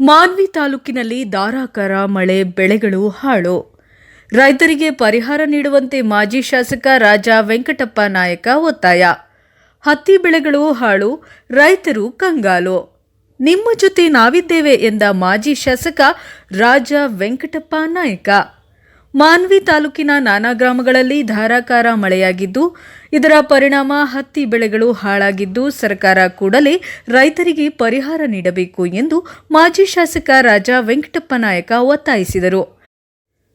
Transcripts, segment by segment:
ಮಾನ್ವಿ ತಾಲೂಕಿನಲ್ಲಿ ಧಾರಾಕಾರ ಮಳೆ, ಬೆಳೆಗಳು ಹಾಳು. ರೈತರಿಗೆ ಪರಿಹಾರ ನೀಡುವಂತೆ ಮಾಜಿ ಶಾಸಕ ರಾಜಾ ವೆಂಕಟಪ್ಪ ನಾಯಕ ಒತ್ತಾಯ. ಹತ್ತಿ ಬೆಳೆಗಳು ಹಾಳು, ರೈತರು ಕಂಗಾಲು. ನಿಮ್ಮ ಜೊತೆ ನಾವಿದ್ದೇವೆ ಎಂದ ಮಾಜಿ ಶಾಸಕ ರಾಜಾ ವೆಂಕಟಪ್ಪ ನಾಯಕ. ಮಾನ್ವಿ ತಾಲೂಕಿನ ನಾನಾ ಗ್ರಾಮಗಳಲ್ಲಿ ಧಾರಾಕಾರ ಮಳೆಯಾಗಿದ್ದು, ಇದರ ಪರಿಣಾಮ ಹತ್ತಿ ಬೆಳೆಗಳು ಹಾಳಾಗಿದ್ದು, ಸರ್ಕಾರ ಕೂಡಲೇ ರೈತರಿಗೆ ಪರಿಹಾರ ನೀಡಬೇಕು ಎಂದು ಮಾಜಿ ಶಾಸಕ ರಾಜಾ ವೆಂಕಟಪ್ಪ ನಾಯಕ ಒತ್ತಾಯಿಸಿದರು.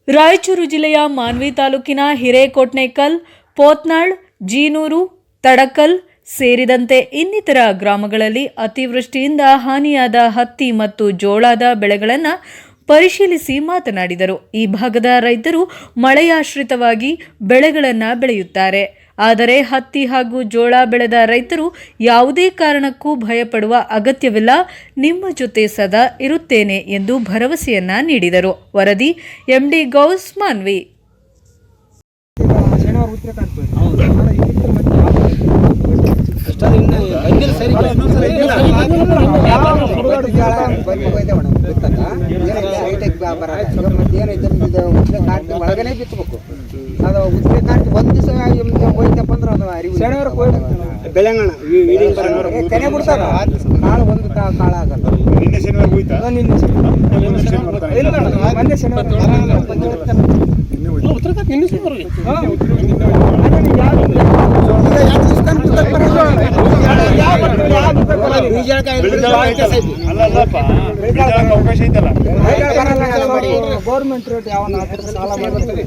ರಾಯಚೂರು ಜಿಲ್ಲೆಯ ಮಾನ್ವಿ ತಾಲೂಕಿನ ಹಿರೇಕೊಟ್ನೇಕಲ್, ಪೋತ್ನಾಳ್, ಜೀನೂರು, ತಡಕಲ್ ಸೇರಿದಂತೆ ಇನ್ನಿತರ ಗ್ರಾಮಗಳಲ್ಲಿ ಅತಿವೃಷ್ಟಿಯಿಂದ ಹಾನಿಯಾದ ಹತ್ತಿ ಮತ್ತು ಜೋಳದ ಬೆಳೆಗಳನ್ನು ಪರಿಶೀಲಿಸಿ ಮಾತನಾಡಿದರು. ಈ ಭಾಗದ ರೈತರು ಮಳೆಯಾಶ್ರಿತವಾಗಿ ಬೆಳೆಗಳನ್ನು ಬೆಳೆಯುತ್ತಾರೆ. ಆದರೆ ಹತ್ತಿ ಹಾಗೂ ಜೋಳ ಬೆಳೆದ ರೈತರು ಯಾವುದೇ ಕಾರಣಕ್ಕೂ ಭಯಪಡುವ ಅಗತ್ಯವಿಲ್ಲ, ನಿಮ್ಮ ಜೊತೆ ಸದಾ ಇರುತ್ತೇನೆ ಎಂದು ಭರವಸೆಯನ್ನ ನೀಡಿದರು. ವರದಿ ಎಂಡಿ ಗೌಸ್, ಮಾನ್ವಿ. ಒಳಗನೆ ಬಿತ್ತಬೇಕು. ಅದು ಉತ್ತರ ಕಾರ್ತಿ ಒಂದು ದಿವಸ ಹೋಯ್ತಪ್ಪ ಅಂದ್ರೆ ಅದು ಅರಿವು ಬೆಳಂಗಣ ತೆನೆ ಬಿಡ್ತಾರ. ಕಾಳು ಒಂದು ಕಾಳ ಆಗಲ್ಲ. ನಿನ್ನೆ ಶನಿವಾರ ಹೋಯ್ತಾ? ನಿನ್ನೆ ಗೌರ್ಮೆಂಟ್ ರೇಟ್ ಯಾವ ಸಾಲ ಮಾಡ್ತಾರೆ.